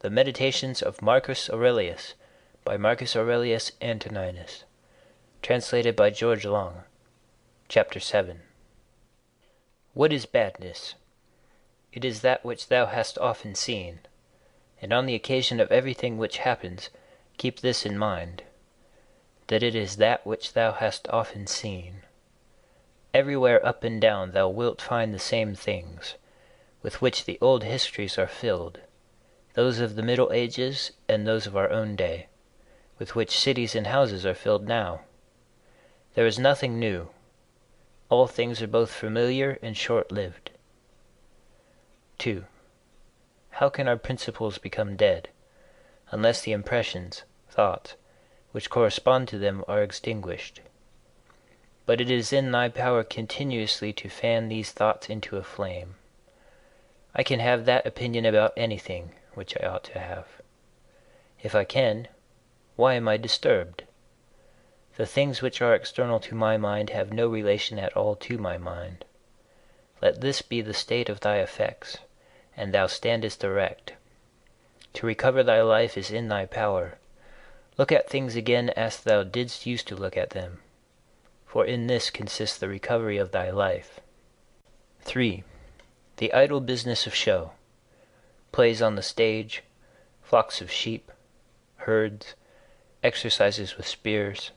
The Meditations of Marcus Aurelius, by Marcus Aurelius Antoninus. Translated by George Long. Chapter 7. What is badness? It is that which thou hast often seen, and on the occasion of everything which happens, keep this in mind, that it is that which thou hast often seen. Everywhere up and down thou wilt find the same things, with which the old histories are filled, those of the Middle Ages and those of our own day, with which cities and houses are filled now. There is nothing new. All things are both familiar and short-lived. 2. How can our principles become dead, unless the impressions, thoughts, which correspond to them are extinguished? But it is in thy power continuously to fan these thoughts into a flame. I can have that opinion about anything which I ought to have. If I can, why am I disturbed? The things which are external to my mind have no relation at all to my mind. Let this be the state of thy effects, and thou standest erect. To recover thy life is in thy power. Look at things again as thou didst used to look at them, for in this consists the recovery of thy life. 3. The idle business of show. Plays on the stage, flocks of sheep, herds, exercises with spears,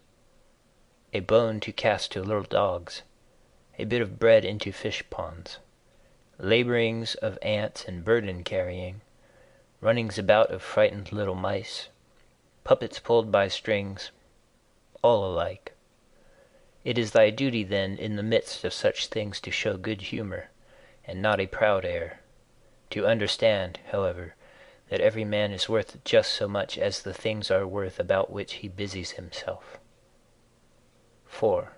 a bone to cast to little dogs, a bit of bread into fish ponds, laborings of ants and burden carrying, runnings about of frightened little mice, puppets pulled by strings, all alike. It is thy duty then in the midst of such things to show good humor, and not a proud air, to understand, however, that every man is worth just so much as the things are worth about which he busies himself. 4.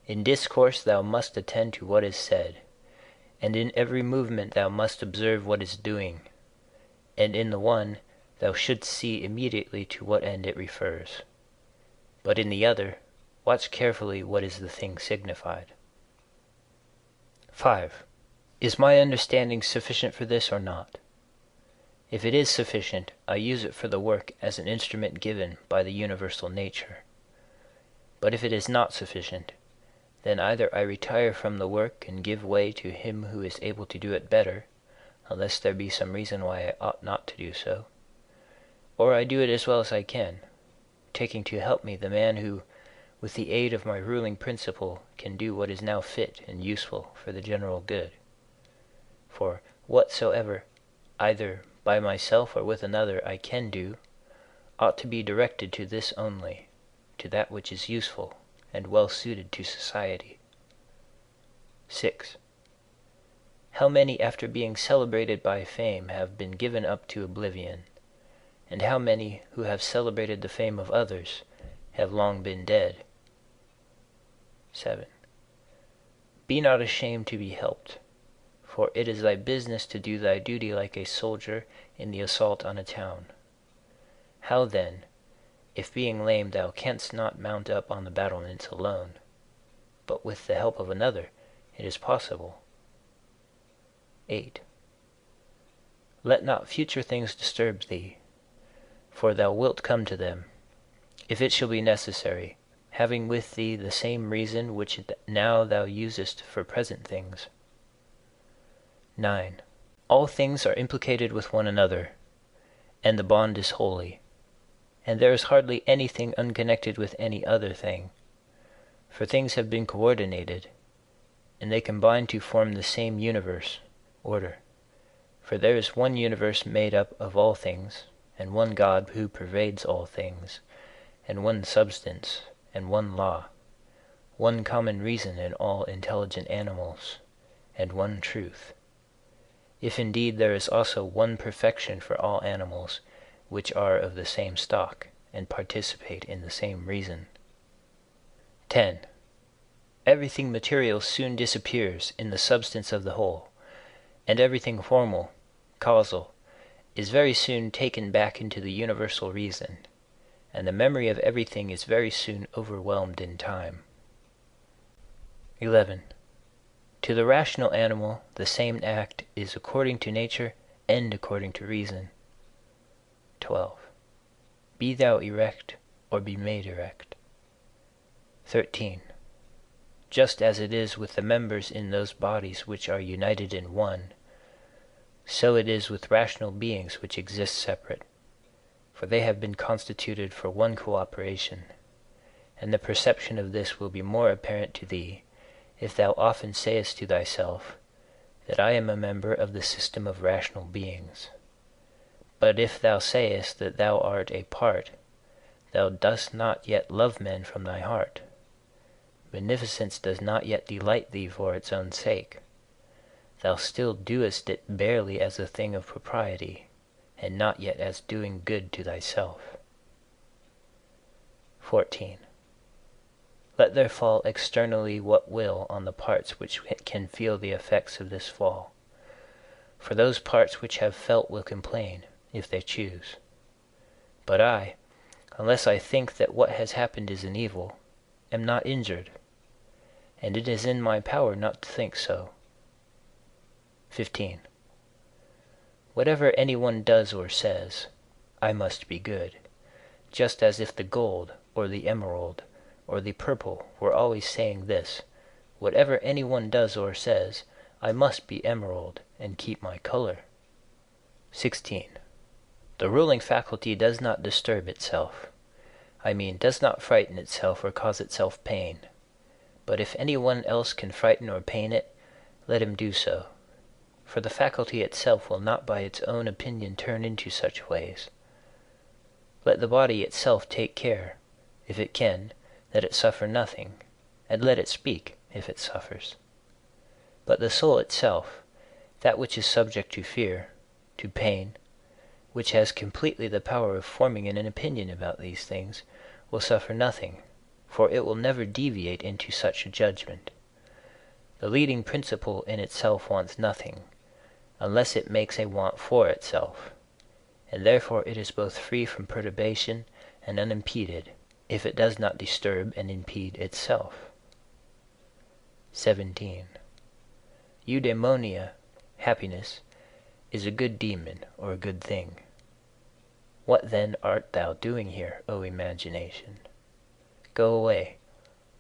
In discourse thou must attend to what is said, and in every movement thou must observe what is doing, and in the one thou shouldst see immediately to what end it refers, but in the other watch carefully what is the thing signified. 5. Is my understanding sufficient for this or not? If it is sufficient, I use it for the work as an instrument given by the universal nature. But if it is not sufficient, then either I retire from the work and give way to him who is able to do it better, unless there be some reason why I ought not to do so, or I do it as well as I can, taking to help me the man who, with the aid of my ruling principle, can do what is now fit and useful for the general good. For whatsoever, either by myself or with another, I can do, ought to be directed to this only, to that which is useful and well suited to society. 6. How many after being celebrated by fame have been given up to oblivion, and how many who have celebrated the fame of others have long been dead. 7. Be not ashamed to be helped, for it is thy business to do thy duty like a soldier in the assault on a town. How then, if being lame thou canst not mount up on the battlements alone, but with the help of another, it is possible. 8. Let not future things disturb thee, for thou wilt come to them, if it shall be necessary, having with thee the same reason which now thou usest for present things. 9. All things are implicated with one another, and the bond is holy, and there is hardly anything unconnected with any other thing, for things have been coordinated, and they combine to form the same universe, order, for there is one universe made up of all things, and one God who pervades all things, and one substance, and one law, one common reason in all intelligent animals, and one truth. If indeed there is also one perfection for all animals, which are of the same stock, and participate in the same reason. 10. Everything material soon disappears in the substance of the whole, and everything formal, causal, is very soon taken back into the universal reason, and the memory of everything is very soon overwhelmed in time. 11. To the rational animal, the same act is according to nature and according to reason. 12. Be thou erect, or be made erect. 13. Just as it is with the members in those bodies which are united in one, so it is with rational beings which exist separate, for they have been constituted for one cooperation, and the perception of this will be more apparent to thee, if thou often sayest to thyself, that I am a member of the system of rational beings. But if thou sayest that thou art a part, thou dost not yet love men from thy heart. Beneficence does not yet delight thee for its own sake. Thou still doest it barely as a thing of propriety, and not yet as doing good to thyself. 14. Let there fall externally what will on the parts which can feel the effects of this fall. For those parts which have felt will complain, if they choose. But I, unless I think that what has happened is an evil, am not injured, and it is in my power not to think so. 15. Whatever anyone does or says, I must be good, just as if the gold, or the emerald, or the purple were always saying this, whatever anyone does or says, I must be emerald, and keep my color. 16. The ruling faculty does not disturb itself. I mean, does not frighten itself or cause itself pain. But if anyone else can frighten or pain it, let him do so. For the faculty itself will not by its own opinion turn into such ways. Let the body itself take care, if it can, that it suffer nothing, and let it speak, if it suffers. But the soul itself, that which is subject to fear, to pain, which has completely the power of forming an opinion about these things, will suffer nothing, for it will never deviate into such a judgment. The leading principle in itself wants nothing, unless it makes a want for itself, and therefore it is both free from perturbation and unimpeded, if it does not disturb and impede itself. 17. Eudaimonia, happiness, is a good demon or a good thing. What then art thou doing here, O imagination? Go away,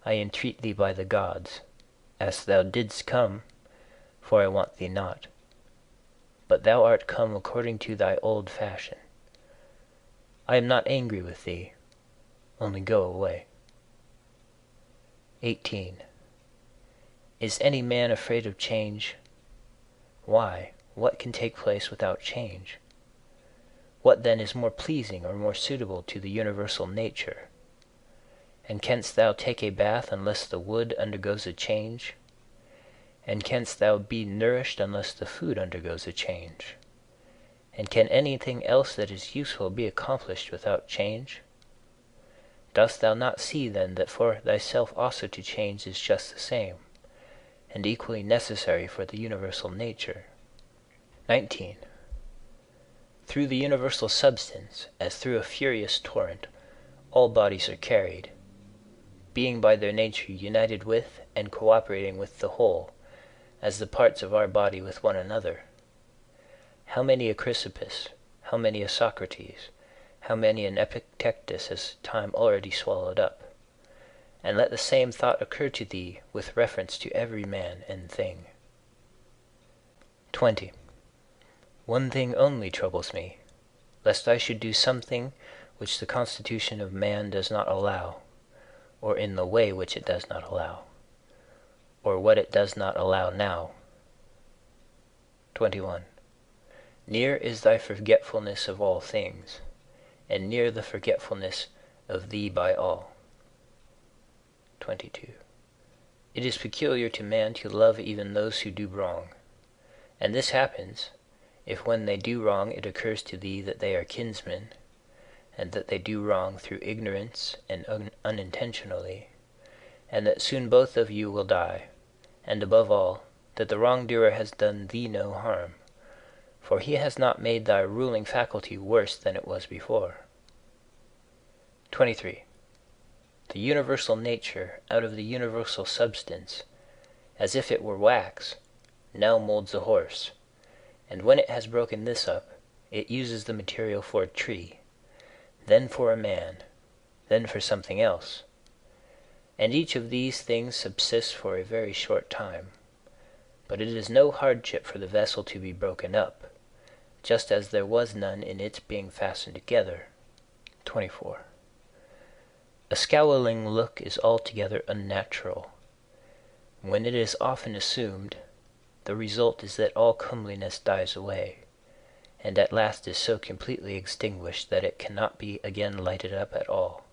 I entreat thee by the gods, as thou didst come, for I want thee not. But thou art come according to thy old fashion. I am not angry with thee, only go away. 18. Is any man afraid of change? Why, what can take place without change? What then is more pleasing or more suitable to the universal nature? And canst thou take a bath unless the wood undergoes a change? And canst thou be nourished unless the food undergoes a change? And can anything else that is useful be accomplished without change? Dost thou not see then that for thyself also to change is just the same, and equally necessary for the universal nature? 19. Through the universal substance, as through a furious torrent, all bodies are carried, being by their nature united with and cooperating with the whole, as the parts of our body with one another. How many a Chrysippus, how many a Socrates, how many an Epictetus has time already swallowed up? And let the same thought occur to thee with reference to every man and thing. 20. One thing only troubles me, lest I should do something which the constitution of man does not allow, or in the way which it does not allow, or what it does not allow now. 21. Near is thy forgetfulness of all things, and near the forgetfulness of thee by all. 22. It is peculiar to man to love even those who do wrong, and this happens, if when they do wrong it occurs to thee that they are kinsmen, and that they do wrong through ignorance and unintentionally, and that soon both of you will die, and above all, that the wrongdoer has done thee no harm, for he has not made thy ruling faculty worse than it was before. 23. The universal nature, out of the universal substance, as if it were wax, now molds a horse, and when it has broken this up, it uses the material for a tree, then for a man, then for something else. And each of these things subsists for a very short time. But it is no hardship for the vessel to be broken up, just as there was none in its being fastened together. 24. A scowling look is altogether unnatural. When it is often assumed, the result is that all comeliness dies away, and at last is so completely extinguished that it cannot be again lighted up at all.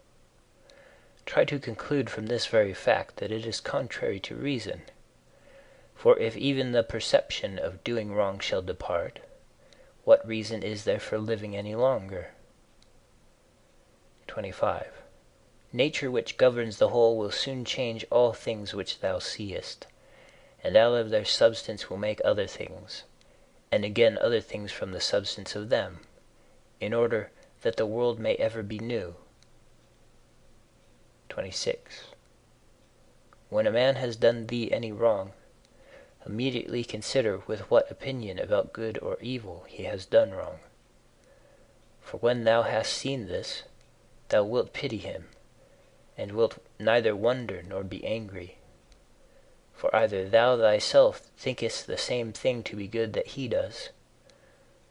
Try to conclude from this very fact that it is contrary to reason. For if even the perception of doing wrong shall depart, what reason is there for living any longer? 25. Nature which governs the whole will soon change all things which thou seest, and out of their substance will make other things, and again other things from the substance of them, in order that the world may ever be new. 26. When a man has done thee any wrong, immediately consider with what opinion about good or evil he has done wrong. For when thou hast seen this, thou wilt pity him, and wilt neither wonder nor be angry. For either thou thyself thinkest the same thing to be good that he does,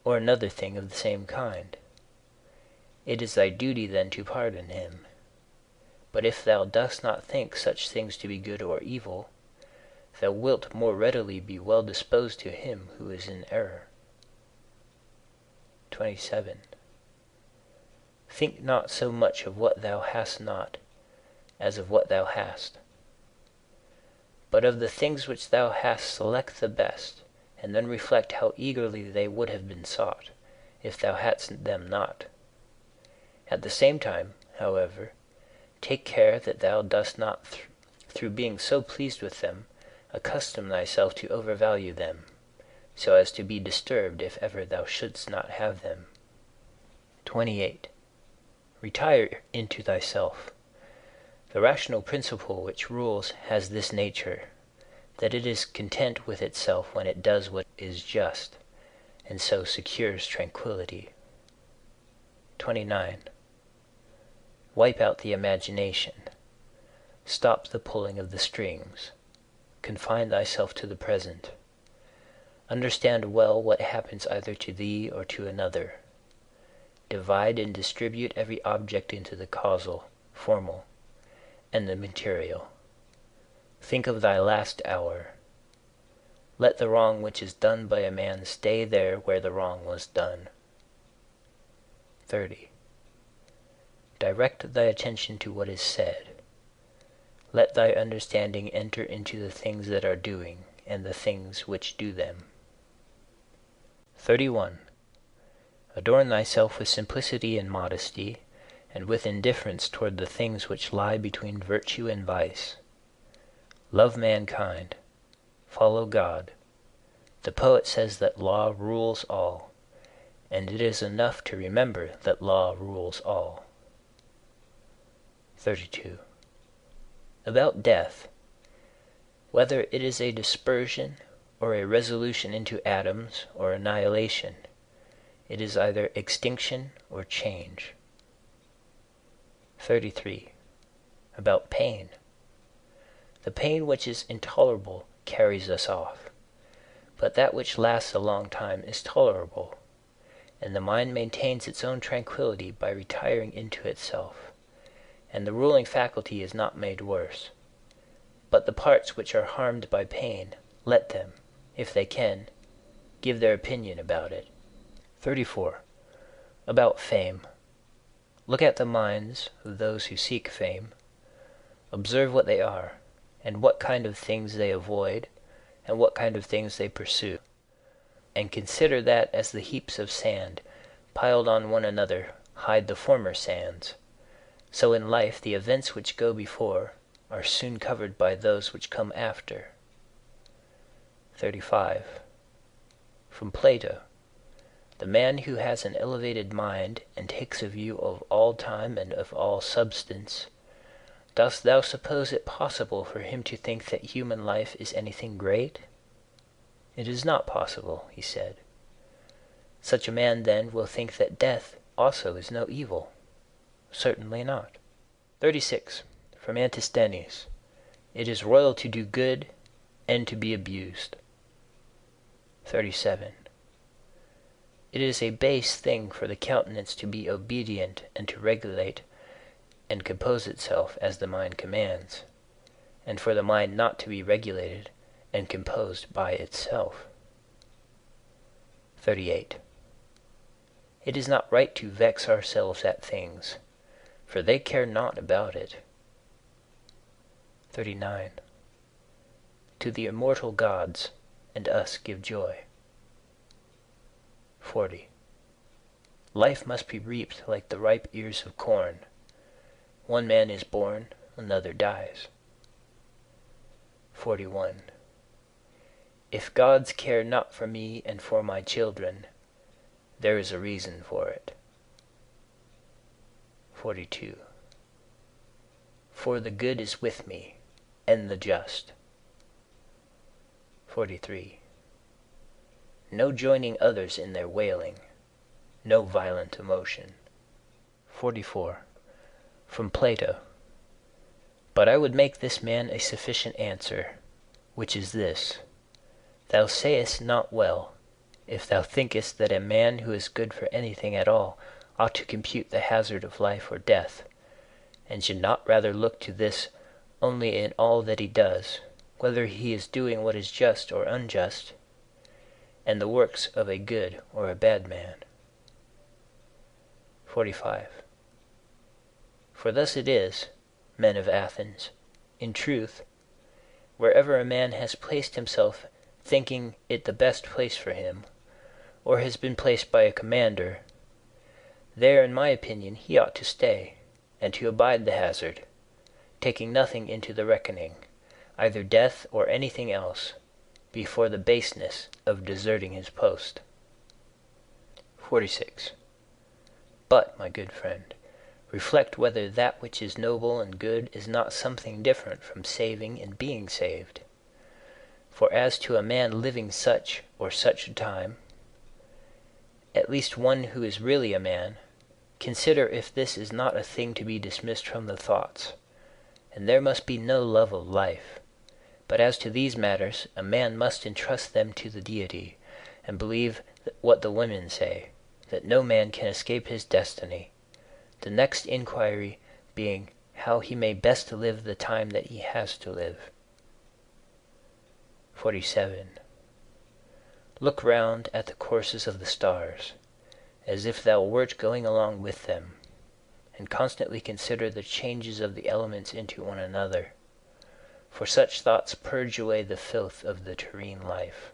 or another thing of the same kind. It is thy duty then to pardon him. But if thou dost not think such things to be good or evil, thou wilt more readily be well disposed to him who is in error. 27. Think not so much of what thou hast not, as of what thou hast. But of the things which thou hast select the best, and then reflect how eagerly they would have been sought, if thou hadst them not. At the same time, however, take care that thou dost not, through being so pleased with them, accustom thyself to overvalue them, so as to be disturbed if ever thou shouldst not have them. 28. Retire into thyself. The rational principle which rules has this nature, that it is content with itself when it does what is just, and so secures tranquility. 29. Wipe out the imagination. Stop the pulling of the strings. Confine thyself to the present. Understand well what happens either to thee or to another. Divide and distribute every object into the causal, formal, and the material. Think of thy last hour. Let the wrong which is done by a man stay there where the wrong was done. 30. Direct thy attention to what is said. Let thy understanding enter into the things that are doing, and the things which do them. 31. Adorn thyself with simplicity and modesty, and with indifference toward the things which lie between virtue and vice. Love mankind. Follow God. The poet says that law rules all, and it is enough to remember that law rules all. 32. About death. Whether it is a dispersion, or a resolution into atoms, or annihilation, it is either extinction or change. 33. About pain. The pain which is intolerable carries us off, but that which lasts a long time is tolerable, and the mind maintains its own tranquility by retiring into itself, and the ruling faculty is not made worse. But the parts which are harmed by pain, let them, if they can, give their opinion about it. 34. About fame. Look at the minds of those who seek fame. Observe what they are, and what kind of things they avoid, and what kind of things they pursue. And consider that as the heaps of sand, piled on one another, hide the former sands, so in life the events which go before are soon covered by those which come after. 35. From Plato. The man who has an elevated mind and takes a view of all time and of all substance, dost thou suppose it possible for him to think that human life is anything great? It is not possible, he said. Such a man, then, will think that death also is no evil. Certainly not. 36. From Antisthenes. It is royal to do good and to be abused. 37. It is a base thing for the countenance to be obedient and to regulate and compose itself as the mind commands, and for the mind not to be regulated and composed by itself. 38. It is not right to vex ourselves at things, for they care not about it. 39. To the immortal gods and us give joy. 40. Life must be reaped like the ripe ears of corn. One man is born, another dies. 41. If gods care not for me and for my children, there is a reason for it. 42. For the good is with me, and the just. 43. No joining others in their wailing, no violent emotion. 44. From Plato. But I would make this man a sufficient answer, which is this: Thou sayest not well, if thou thinkest that a man who is good for anything at all ought to compute the hazard of life or death, and should not rather look to this only in all that he does, whether he is doing what is just or unjust, and the works of a good or a bad man. 45. For thus it is, men of Athens, in truth, wherever a man has placed himself thinking it the best place for him, or has been placed by a commander, there, in my opinion, he ought to stay, and to abide the hazard, taking nothing into the reckoning, either death or anything else, before the baseness of deserting his post. 46. But, my good friend, reflect whether that which is noble and good is not something different from saving and being saved. For as to a man living such or such a time, at least one who is really a man, consider if this is not a thing to be dismissed from the thoughts, and there must be no love of life. But as to these matters, a man must entrust them to the deity, and believe what the women say, that no man can escape his destiny, the next inquiry being how he may best live the time that he has to live. 47. Look round at the courses of the stars, as if thou wert going along with them, and constantly consider the changes of the elements into one another, for such thoughts purge away the filth of the terrene life.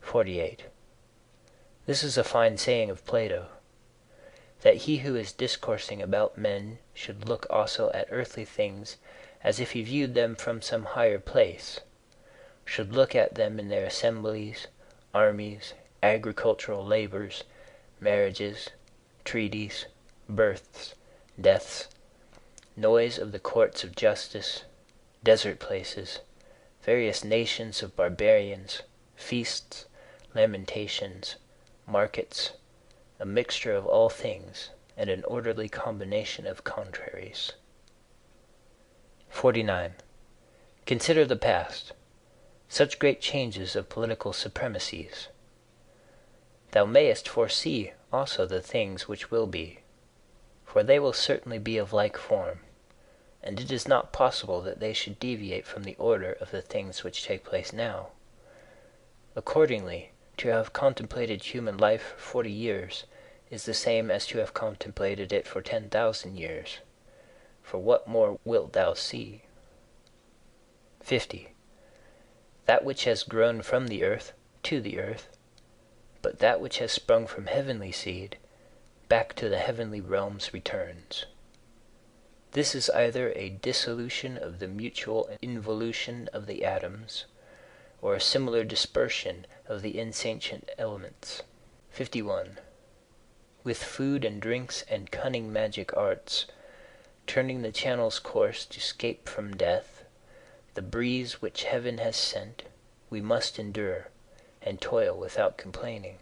48. This is a fine saying of Plato, that he who is discoursing about men should look also at earthly things as if he viewed them from some higher place, should look at them in their assemblies, armies, agricultural labors, marriages, treaties, births, deaths, noise of the courts of justice, desert places, various nations of barbarians, feasts, lamentations, markets, a mixture of all things, and an orderly combination of contraries. 49. Consider the past, such great changes of political supremacies. Thou mayest foresee also the things which will be, for they will certainly be of like form, and it is not possible that they should deviate from the order of the things which take place now. Accordingly, to have contemplated human life for 40 years is the same as to have contemplated it for 10,000 years. For what more wilt thou see? 50. That which has grown from the earth to the earth, but that which has sprung from heavenly seed back to the heavenly realms returns. This is either a dissolution of the mutual involution of the atoms, or a similar dispersion of the insentient elements. 51. With food and drinks and cunning magic arts, turning the channel's course to scape from death, the breeze which heaven has sent, we must endure, and toil without complaining.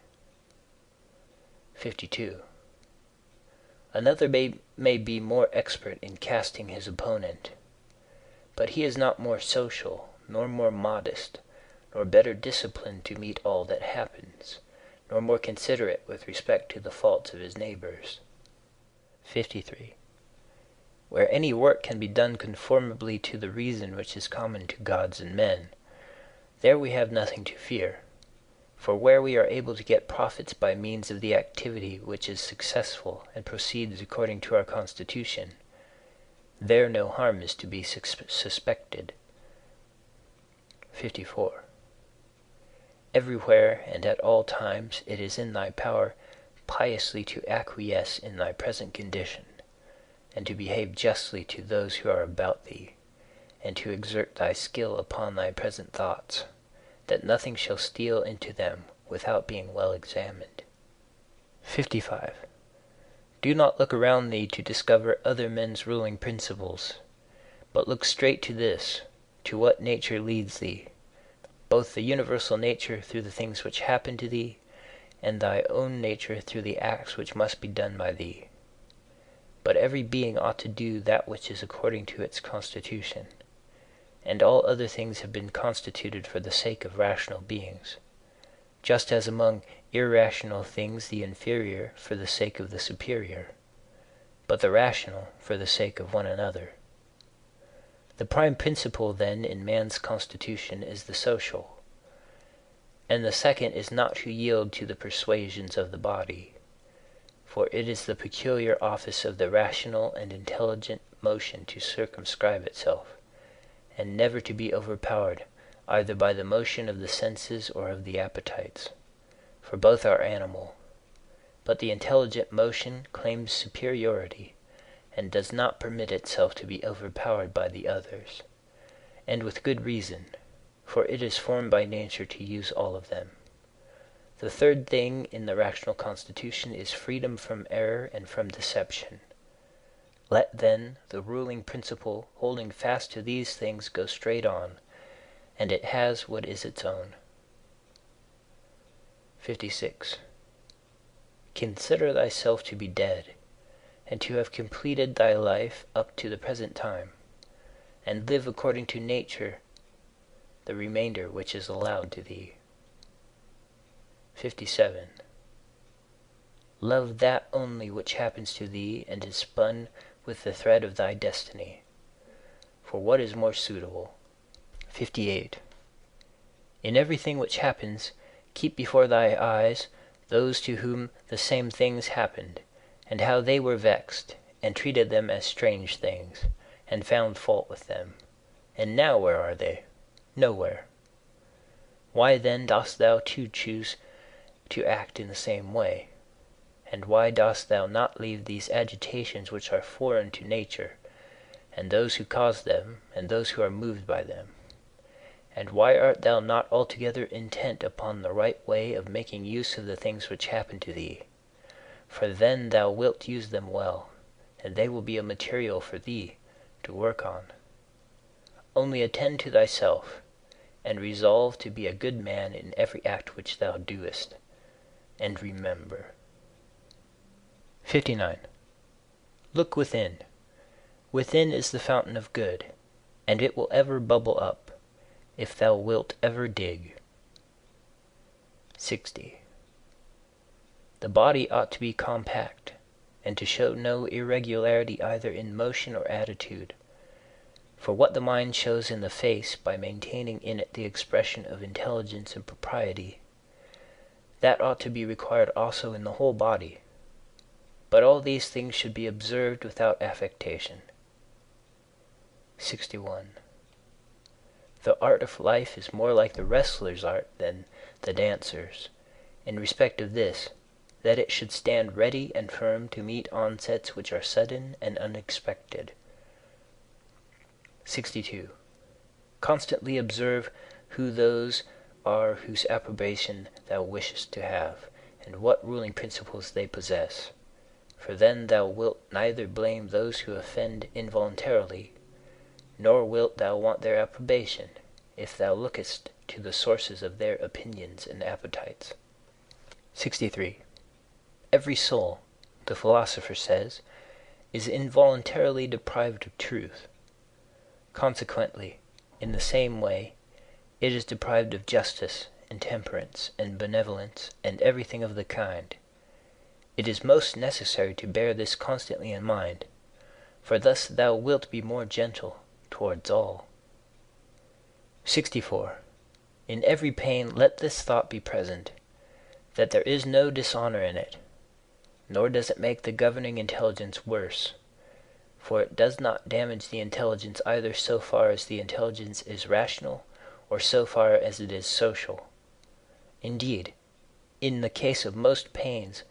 52. Another may be more expert in casting his opponent, but he is not more social, nor more modest, nor better disciplined to meet all that happens, nor more considerate with respect to the faults of his neighbors. 53. Where any work can be done conformably to the reason which is common to gods and men, there we have nothing to fear. For where we are able to get profits by means of the activity which is successful and proceeds according to our constitution, there no harm is to be suspected. 54. Everywhere and at all times it is in thy power piously to acquiesce in thy present condition, and to behave justly to those who are about thee, and to exert thy skill upon thy present thoughts, that nothing shall steal into them without being well examined. 55. Do not look around thee to discover other men's ruling principles, but look straight to this, to what nature leads thee, both the universal nature through the things which happen to thee, and thy own nature through the acts which must be done by thee. But every being ought to do that which is according to its constitution, and all other things have been constituted for the sake of rational beings, just as among irrational things the inferior for the sake of the superior, but the rational for the sake of one another. The prime principle, then, in man's constitution is the social, and the second is not to yield to the persuasions of the body, for it is the peculiar office of the rational and intelligent motion to circumscribe itself, and never to be overpowered either by the motion of the senses or of the appetites, for both are animal. But the intelligent motion claims superiority, and does not permit itself to be overpowered by the others, and with good reason, for it is formed by nature to use all of them. The third thing in the rational constitution is freedom from error and from deception. Let, then, the ruling principle holding fast to these things go straight on, and it has what is its own. 56. Consider thyself to be dead, and to have completed thy life up to the present time, and live according to nature the remainder which is allowed to thee. 57. Love that only which happens to thee and is spun with the thread of thy destiny, for what is more suitable? 58. In everything which happens, keep before thy eyes those to whom the same things happened, and how they were vexed, and treated them as strange things, and found fault with them. And now where are they? Nowhere. Why then dost thou too choose to act in the same way? And why dost thou not leave these agitations which are foreign to nature, and those who cause them, and those who are moved by them? And why art thou not altogether intent upon the right way of making use of the things which happen to thee? For then thou wilt use them well, and they will be a material for thee to work on. Only attend to thyself, and resolve to be a good man in every act which thou doest, and remember. 59. Look within. Within is the fountain of good, and it will ever bubble up, if thou wilt ever dig. 60. The body ought to be compact, and to show no irregularity either in motion or attitude. For what the mind shows in the face by maintaining in it the expression of intelligence and propriety, that ought to be required also in the whole body. But all these things should be observed without affectation. 61. The art of life is more like the wrestler's art than the dancer's, in respect of this, that it should stand ready and firm to meet onsets which are sudden and unexpected. 62. Constantly observe who those are whose approbation thou wishest to have, and what ruling principles they possess. For then thou wilt neither blame those who offend involuntarily, nor wilt thou want their approbation, if thou lookest to the sources of their opinions and appetites. 63. Every soul, the philosopher says, is involuntarily deprived of truth. Consequently, in the same way, it is deprived of justice and temperance and benevolence and everything of the kind. It is most necessary to bear this constantly in mind, for thus thou wilt be more gentle towards all. 64. In every pain let this thought be present, that there is no dishonor in it, nor does it make the governing intelligence worse, for it does not damage the intelligence either so far as the intelligence is rational or so far as it is social. Indeed, in the case of most pains,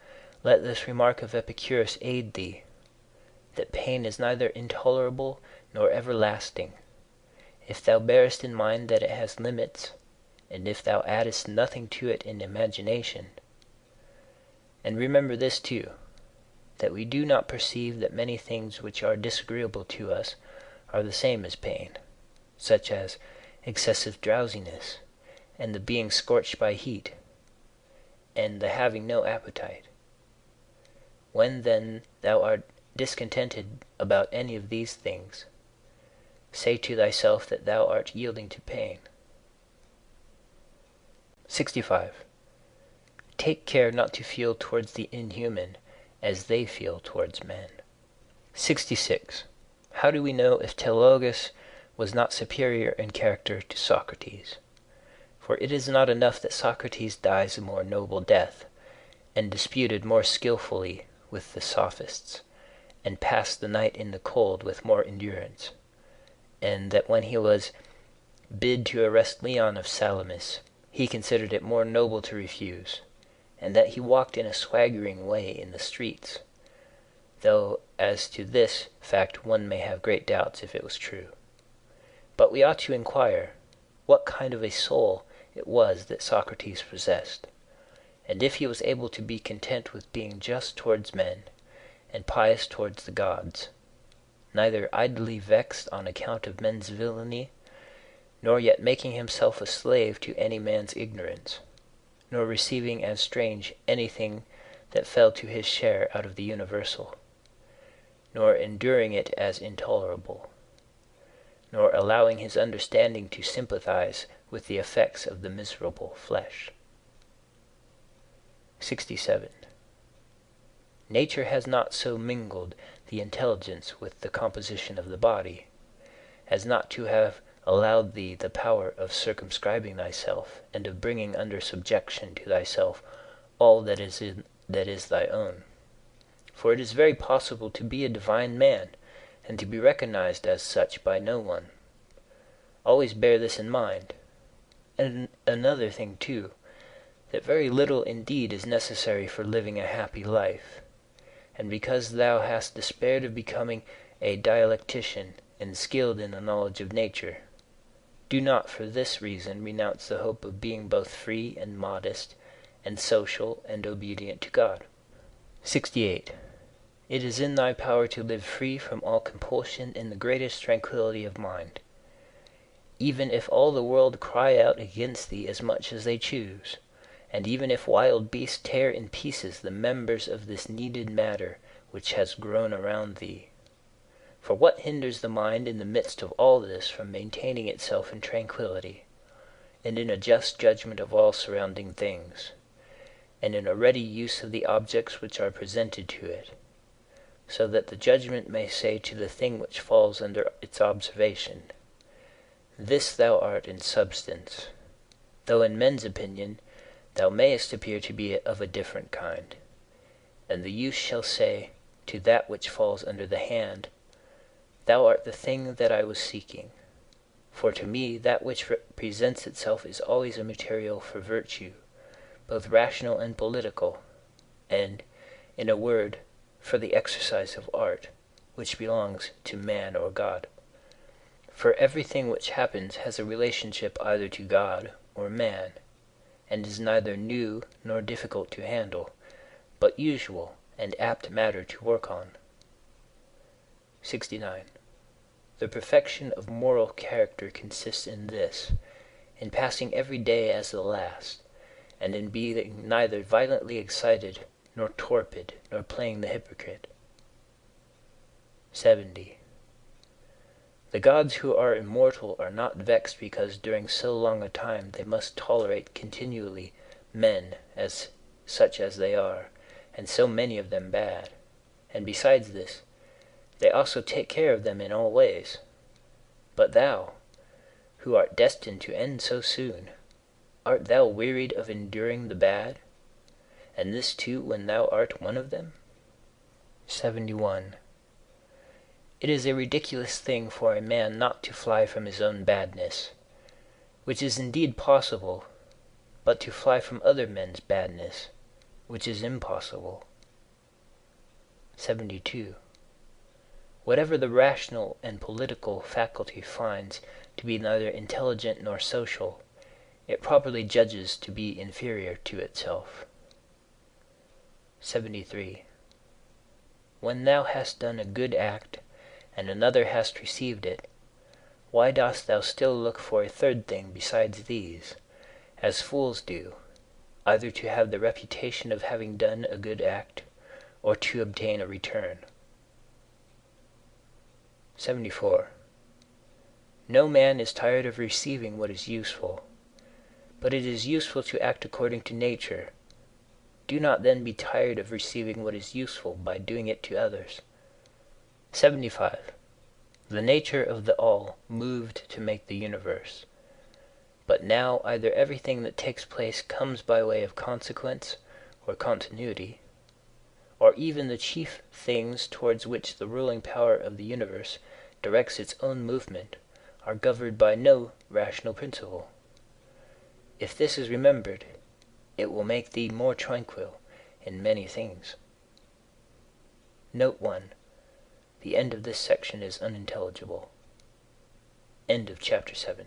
let this remark of Epicurus aid thee, that pain is neither intolerable nor everlasting, if thou bearest in mind that it has limits, and if thou addest nothing to it in imagination. And remember this too, that we do not perceive that many things which are disagreeable to us are the same as pain, such as excessive drowsiness, and the being scorched by heat, and the having no appetite. When then thou art discontented about any of these things, say to thyself that thou art yielding to pain. 65. Take care not to feel towards the inhuman as they feel towards men. 66. How do we know if Telogus was not superior in character to Socrates? For it is not enough that Socrates dies a more noble death, and disputed more skillfully with the sophists, and passed the night in the cold with more endurance, and that when he was bid to arrest Leon of Salamis, he considered it more noble to refuse, and that he walked in a swaggering way in the streets, though as to this fact one may have great doubts if it was true. But we ought to inquire what kind of a soul it was that Socrates possessed, and if he was able to be content with being just towards men, and pious towards the gods, neither idly vexed on account of men's villainy, nor yet making himself a slave to any man's ignorance, nor receiving as strange anything that fell to his share out of the universal, nor enduring it as intolerable, nor allowing his understanding to sympathize with the effects of the miserable flesh. 67. Nature has not so mingled the intelligence with the composition of the body, as not to have allowed thee the power of circumscribing thyself, and of bringing under subjection to thyself all that is thy own. For it is very possible to be a divine man, and to be recognized as such by no one. Always bear this in mind. And another thing too, that very little indeed is necessary for living a happy life, and because thou hast despaired of becoming a dialectician and skilled in the knowledge of nature, do not for this reason renounce the hope of being both free and modest, and social and obedient to God. 68. It is in thy power to live free from all compulsion in the greatest tranquility of mind, even if all the world cry out against thee as much as they choose, and even if wild beasts tear in pieces the members of this kneaded matter which has grown around thee. For what hinders the mind in the midst of all this from maintaining itself in tranquility, and in a just judgment of all surrounding things, and in a ready use of the objects which are presented to it, so that the judgment may say to the thing which falls under its observation, This thou art in substance, though in men's opinion thou mayest appear to be of a different kind. And the youth shall say to that which falls under the hand, Thou art the thing that I was seeking. For to me that which presents itself is always a material for virtue, both rational and political, and, in a word, for the exercise of art, which belongs to man or God. For everything which happens has a relationship either to God or man, and is neither new nor difficult to handle, but usual and apt matter to work on. 69. The perfection of moral character consists in this, in passing every day as the last, and in being neither violently excited, nor torpid, nor playing the hypocrite. 70. The gods who are immortal are not vexed because during so long a time they must tolerate continually men as such as they are, and so many of them bad. And besides this, they also take care of them in all ways. But thou, who art destined to end so soon, art thou wearied of enduring the bad, and this too when thou art one of them? 71. It is a ridiculous thing for a man not to fly from his own badness, which is indeed possible, but to fly from other men's badness, which is impossible. 72. Whatever the rational and political faculty finds to be neither intelligent nor social, it properly judges to be inferior to itself. 73. When thou hast done a good act, and another hast received it, why dost thou still look for a third thing besides these, as fools do, either to have the reputation of having done a good act, or to obtain a return? 74. No man is tired of receiving what is useful, but it is useful to act according to nature. Do not then be tired of receiving what is useful by doing it to others. 75. The nature of the all moved to make the universe. But now either everything that takes place comes by way of consequence or continuity, or even the chief things towards which the ruling power of the universe directs its own movement are governed by no rational principle. If this is remembered, it will make thee more tranquil in many things. Note 1. The end of this section is unintelligible. End of chapter 7.